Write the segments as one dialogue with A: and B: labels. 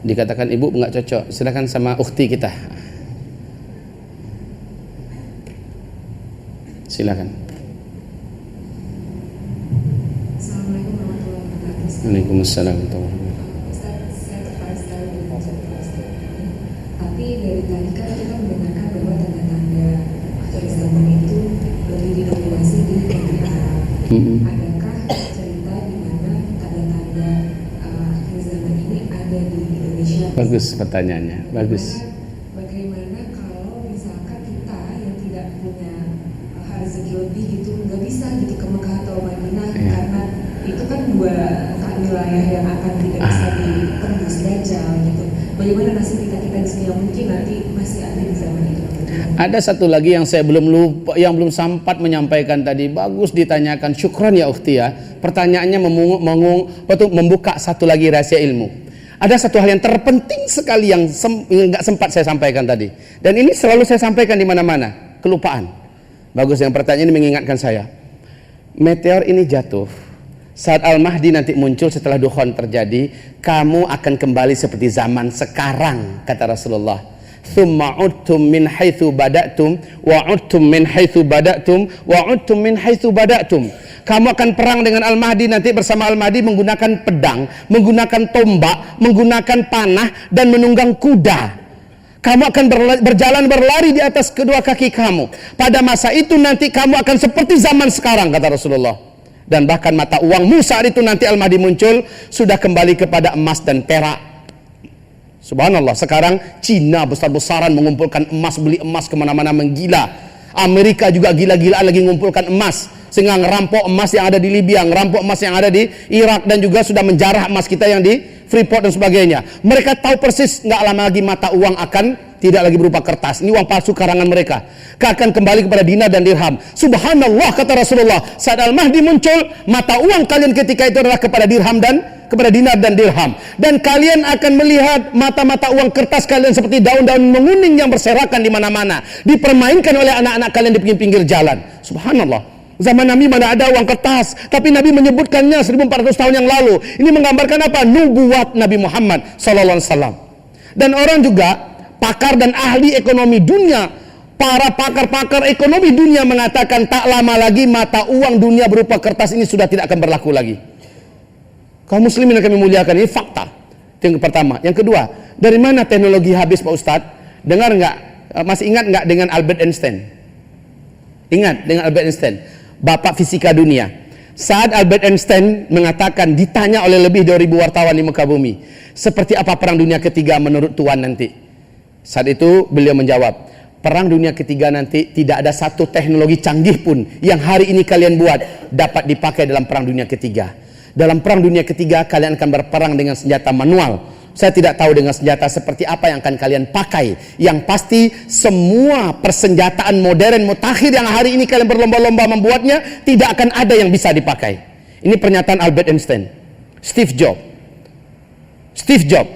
A: Dikatakan ibu nggak cocok, silakan sama ukhti kita. Silakan.
B: Assalamualaikum warahmatullahi wabarakatuh.
A: Waalaikumsalam.
B: Ustaz, saya tertarik sekali dengan penjelasan Ustaz ini. Tapi dari tadi kan kita mendengarkan bahwa tanda-tanda akhir zaman itu lebih didominasi di negeri Arab. Adakah cerita di mana tanda-tanda akhir zaman ini ada di Indonesia?
A: Bagus pertanyaannya, bagus.
B: Bagaimana kalau misalkan kita yang tidak punya rezeki lebih gitu, nggak bisa gitu ke Mekah atau Madinah karena itu kan dua wilayah yang akan tidak bisa ditembus Dajjal gitu. Bagaimana nasib kita di sini yang mungkin nanti masih ada di zaman itu?
A: Ada satu lagi yang saya belum lupa, yang belum sempat menyampaikan tadi. Bagus ditanyakan. Syukran ya ukhti ya. Pertanyaannya membuka satu lagi rahasia ilmu. Ada satu hal yang terpenting sekali yang nggak sempat saya sampaikan tadi. Dan ini selalu saya sampaikan di mana-mana. Kelupaan. Bagus, yang pertanyaan ini mengingatkan saya. Meteor ini jatuh. Saat Al-Mahdi nanti muncul setelah dukhan terjadi, kamu akan kembali seperti zaman sekarang, kata Rasulullah. Thumma udtum min haitsu bada'tum wa udtum min haitsu bada'tum wa udtum min haitsu bada'tum. Kamu akan perang dengan Al-Mahdi nanti bersama Al-Mahdi menggunakan pedang, menggunakan tombak, menggunakan panah dan menunggang kuda. Kamu akan berjalan berlari di atas kedua kaki kamu. Pada masa itu nanti kamu akan seperti zaman sekarang, kata Rasulullah. Dan bahkan mata uangmu saat itu nanti Al-Mahdi muncul sudah kembali kepada emas dan perak. Subhanallah, sekarang Cina besar-besaran mengumpulkan emas, beli emas kemana-mana menggila. Amerika juga gila-gilaan lagi mengumpulkan emas, sehingga ngerampok emas yang ada di Libya, ngerampok emas yang ada di Irak, dan juga sudah menjarah emas kita yang di Freeport dan sebagainya. Mereka tahu persis nggak lama lagi mata uang akan tidak lagi berupa kertas. Ini uang palsu karangan mereka. Akan kembali kepada dinar dan dirham. Subhanallah, kata Rasulullah, saat Al-Mahdi muncul, mata uang kalian ketika itu adalah kepada dirham dan kepada dinar dan dirham. Dan kalian akan melihat mata-mata uang kertas kalian seperti daun-daun menguning yang berserakan di mana-mana, dipermainkan oleh anak-anak kalian di pinggir-pinggir jalan. Subhanallah. Zaman Nabi mana ada uang kertas, tapi Nabi menyebutkannya 1400 tahun yang lalu. Ini menggambarkan apa? Nubuat Nabi Muhammad SAW. Dan orang juga, pakar dan ahli ekonomi dunia, para pakar-pakar ekonomi dunia mengatakan tak lama lagi mata uang dunia berupa kertas ini sudah tidak akan berlaku lagi. Kaum muslimin yang kami muliakan, ini fakta. Itu yang pertama. Yang kedua, dari mana teknologi habis Pak Ustadz? Dengar nggak? Masih ingat nggak dengan Albert Einstein? Ingat dengan Albert Einstein, bapak fisika dunia. Saat Albert Einstein mengatakan, ditanya oleh lebih dari 2000 wartawan di muka bumi, seperti apa perang dunia ketiga menurut Tuhan nanti? Saat itu beliau menjawab, perang dunia ketiga nanti tidak ada satu teknologi canggih pun yang hari ini kalian buat dapat dipakai dalam perang dunia ketiga. Dalam perang dunia ketiga kalian akan berperang dengan senjata manual. Saya tidak tahu dengan senjata seperti apa yang akan kalian pakai. Yang pasti semua persenjataan modern mutakhir yang hari ini kalian berlomba-lomba membuatnya tidak akan ada yang bisa dipakai. Ini pernyataan Albert Einstein. Steve Jobs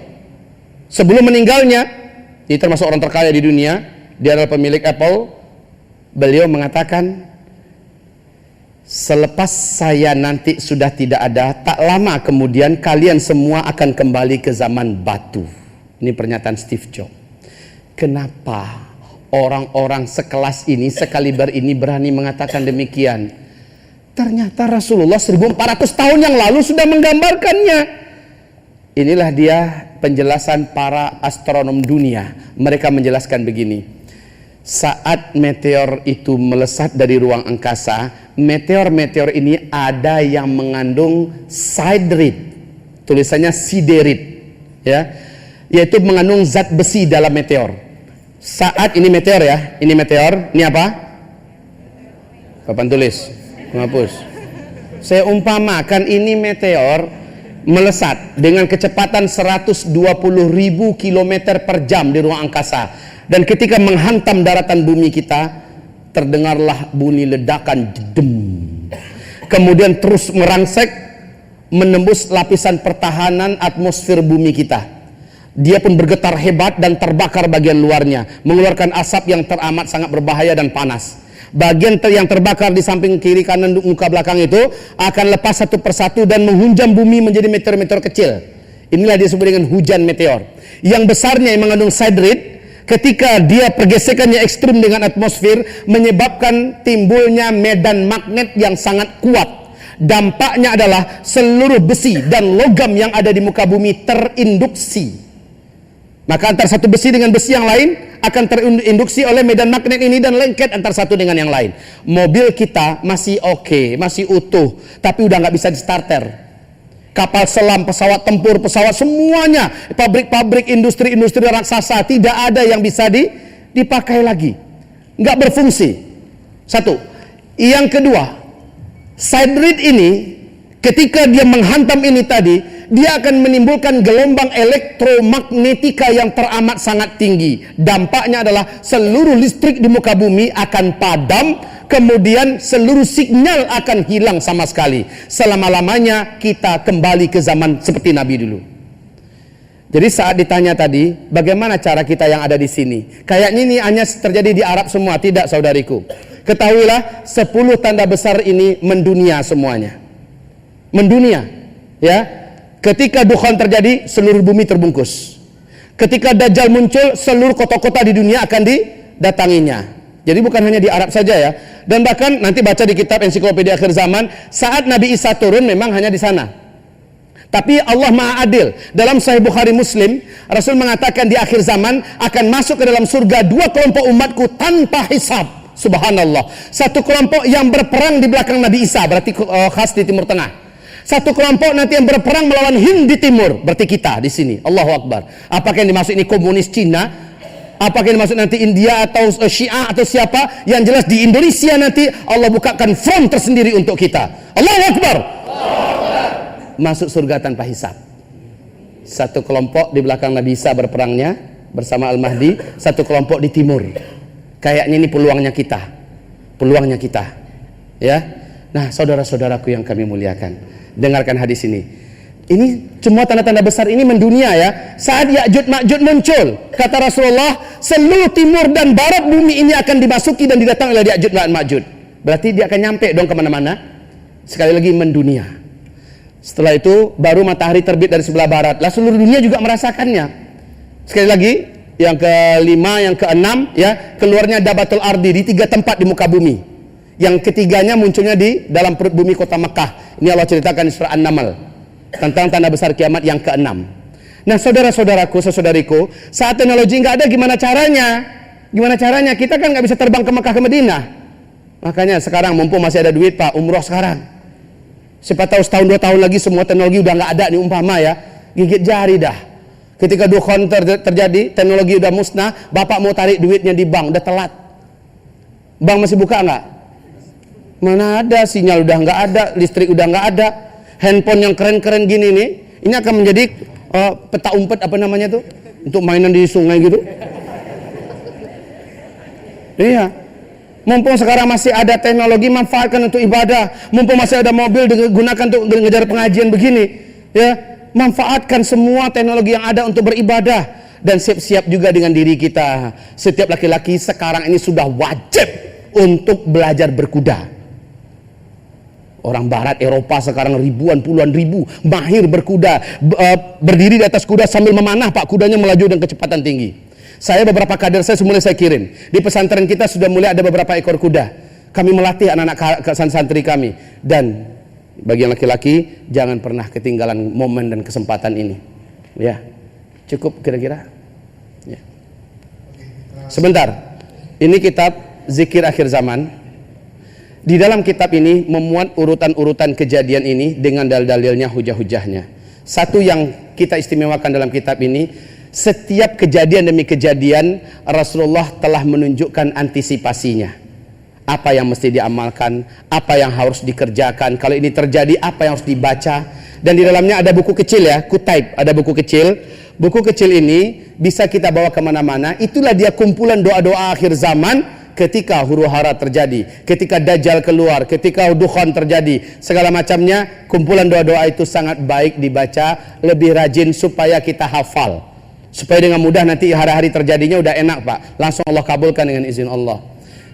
A: sebelum meninggalnya, ini termasuk orang terkaya di dunia, dia adalah pemilik Apple. Beliau mengatakan, selepas saya nanti sudah tidak ada, tak lama kemudian kalian semua akan kembali ke zaman batu. Ini pernyataan Steve Jobs. Kenapa orang-orang sekelas ini, sekaliber ini berani mengatakan demikian? Ternyata Rasulullah 1400 tahun yang lalu sudah menggambarkannya. Inilah dia penjelasan para astronom dunia. Mereka menjelaskan begini. Saat meteor itu melesat dari ruang angkasa, meteor-meteor ini ada yang mengandung siderit, tulisannya siderit, ya, yaitu mengandung zat besi dalam meteor. Saat ini meteor ya, ini meteor, ini apa? Papan tulis, menghapus. Saya umpamakan ini meteor melesat dengan kecepatan 120.000 km per jam di ruang angkasa. Dan ketika menghantam daratan bumi kita, terdengarlah bunyi ledakan jedem. Kemudian terus merangsek menembus lapisan pertahanan atmosfer bumi kita. Dia pun bergetar hebat dan terbakar bagian luarnya, mengeluarkan asap yang teramat sangat berbahaya dan panas. Bagian yang terbakar di samping kiri kanan muka belakang itu akan lepas satu persatu dan menghunjam bumi menjadi meteor-meteor kecil. Inilah disebut dengan hujan meteor. Yang besarnya yang mengandung siderid, ketika dia pergesekannya ekstrim dengan atmosfer, menyebabkan timbulnya medan magnet yang sangat kuat. Dampaknya adalah seluruh besi dan logam yang ada di muka bumi terinduksi. Maka antara satu besi dengan besi yang lain akan terinduksi oleh medan magnet ini dan lengket antara satu dengan yang lain. Mobil kita masih oke, masih utuh, tapi udah nggak bisa di starter. Kapal selam, pesawat tempur, pesawat semuanya, pabrik-pabrik, industri-industri raksasa, tidak ada yang bisa dipakai lagi, nggak berfungsi. Satu. Yang kedua, siderid ini ketika dia menghantam ini tadi, dia akan menimbulkan gelombang elektromagnetika yang teramat sangat tinggi. Dampaknya adalah seluruh listrik di muka bumi akan padam, kemudian seluruh sinyal akan hilang sama sekali. Selama-lamanya kita kembali ke zaman seperti Nabi dulu. Jadi saat ditanya tadi, bagaimana cara kita yang ada di sini? Kayaknya ini hanya terjadi di Arab semua. Tidak, saudariku. Ketahuilah, 10 tanda besar ini mendunia semuanya. Mendunia. Ya. Ketika dukhan terjadi, seluruh bumi terbungkus. Ketika Dajjal muncul, seluruh kota-kota di dunia akan didatanginya. Jadi bukan hanya di Arab saja ya. Dan bahkan nanti baca di kitab ensiklopedia akhir zaman, saat Nabi Isa turun memang hanya di sana. Tapi Allah Maha Adil. Dalam Sahih Bukhari Muslim, Rasul mengatakan di akhir zaman akan masuk ke dalam surga 2 kelompok umatku tanpa hisab. Subhanallah. Satu kelompok yang berperang di belakang Nabi Isa, berarti khas di Timur Tengah. Satu kelompok nanti yang berperang melawan Hind di timur, berarti kita di sini. Allahu Akbar. Apakah yang dimaksud ini komunis Cina? Apakah yang dimaksud nanti India atau Syiah atau siapa? Yang jelas di Indonesia nanti Allah bukakan front tersendiri untuk kita. Allahu Akbar. Masuk surga tanpa hisab. Satu kelompok di belakang Nabi Isa berperangnya bersama Al-Mahdi, satu kelompok di timur. Kayaknya ini peluangnya kita. Peluangnya kita. Ya. Nah, saudara-saudaraku yang kami muliakan, dengarkan hadis ini. Ini semua tanda-tanda besar ini mendunia ya. Saat Ya'juj Ma'juj muncul, kata Rasulullah, seluruh timur dan barat bumi ini akan dimasuki dan didatangi oleh Ya'juj Ma'juj. Berarti dia akan nyampe dong kemana-mana. Sekali lagi mendunia. Setelah itu baru matahari terbit dari sebelah barat. Lah seluruh dunia juga merasakannya. Sekali lagi, yang kelima, yang keenam ya, keluarnya Dabatul Ardi di 3 tempat di muka bumi. Yang ketiganya munculnya di dalam perut bumi kota Mekah. Ini Allah ceritakan di surah An-Naml tentang tanda besar kiamat yang keenam. Nah, saudara-saudaraku, saudariku, saat teknologi nggak ada, gimana caranya? Gimana caranya? Kita kan nggak bisa terbang ke Mekah ke Madinah. Makanya sekarang mumpung masih ada duit, Pak, umroh sekarang. Siapa tahu setahun 2 tahun lagi semua teknologi udah nggak ada nih, umpama ya, gigit jari dah. Ketika dukhan terjadi, teknologi udah musnah, Bapak mau tarik duitnya di bank, udah telat. Bank masih buka nggak? Mana ada, sinyal udah nggak ada, listrik udah nggak ada. Handphone yang keren-keren gini nih, ini akan menjadi peta umpet apa namanya tuh, untuk mainan di sungai gitu. Iya, mumpung sekarang masih ada teknologi, manfaatkan untuk ibadah. Mumpung masih ada mobil digunakan untuk ngejar pengajian begini, ya, manfaatkan semua teknologi yang ada untuk beribadah. Dan siap-siap juga dengan diri kita. Setiap laki-laki sekarang ini sudah wajib untuk belajar berkuda. Orang barat Eropa sekarang ribuan, puluhan ribu mahir berkuda, berdiri di atas kuda sambil memanah, Pak, kudanya melaju dengan kecepatan tinggi. Saya beberapa kader saya mulai saya kirim. Di pesantren kita sudah mulai ada beberapa ekor kuda. Kami melatih anak-anak santri kami. Dan bagi yang laki-laki, jangan pernah ketinggalan momen dan kesempatan ini. Ya, cukup kira-kira. Ya. Sebentar. Ini kitab Zikir Akhir Zaman. Di dalam kitab ini memuat urutan-urutan kejadian ini dengan dalil-dalilnya, hujah-hujahnya. Satu yang kita istimewakan dalam kitab ini, setiap kejadian demi kejadian Rasulullah telah menunjukkan antisipasinya. Apa yang mesti diamalkan, apa yang harus dikerjakan, kalau ini terjadi apa yang harus dibaca. Dan di dalamnya ada buku kecil ya, kutaib, ada buku kecil. Buku kecil ini bisa kita bawa kemana-mana. Itulah dia kumpulan doa-doa akhir zaman. Ketika huru-hara terjadi, ketika Dajjal keluar, ketika dukhan terjadi, segala macamnya, kumpulan doa-doa itu sangat baik dibaca, lebih rajin supaya kita hafal, supaya dengan mudah nanti hari-hari terjadinya udah enak, Pak, langsung Allah kabulkan dengan izin Allah.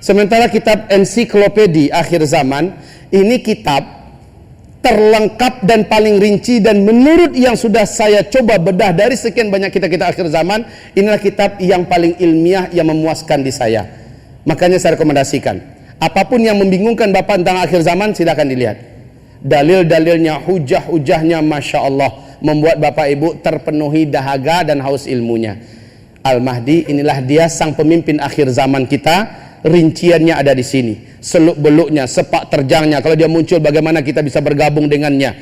A: Sementara kitab ensiklopedia akhir zaman, ini kitab terlengkap dan paling rinci, dan menurut yang sudah saya coba bedah dari sekian banyak kitab-kitab akhir zaman, inilah kitab yang paling ilmiah yang memuaskan di saya. Makanya saya rekomendasikan, apapun yang membingungkan Bapak tentang akhir zaman, silakan dilihat. Dalil-dalilnya, hujah-hujahnya, Masya Allah, membuat Bapak Ibu terpenuhi dahaga dan haus ilmunya. Al-Mahdi, inilah dia sang pemimpin akhir zaman kita. Rinciannya ada di sini, seluk-beluknya, sepak terjangnya. Kalau dia muncul, bagaimana kita bisa bergabung dengannya,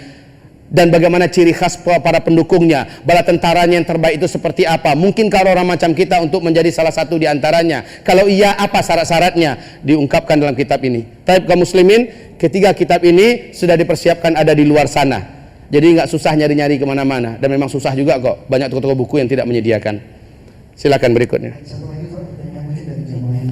A: dan bagaimana ciri khas para pendukungnya, bala tentaranya yang terbaik itu seperti apa. Mungkinkah orang macam kita untuk menjadi salah satu di antaranya? Kalau iya, apa syarat-syaratnya? Diungkapkan dalam kitab ini. Tapi kaum muslimin, ketiga kitab ini sudah dipersiapkan ada di luar sana. Jadi nggak susah nyari-nyari kemana-mana, dan memang susah juga kok. Banyak toko-toko buku yang tidak menyediakan. Silakan berikutnya.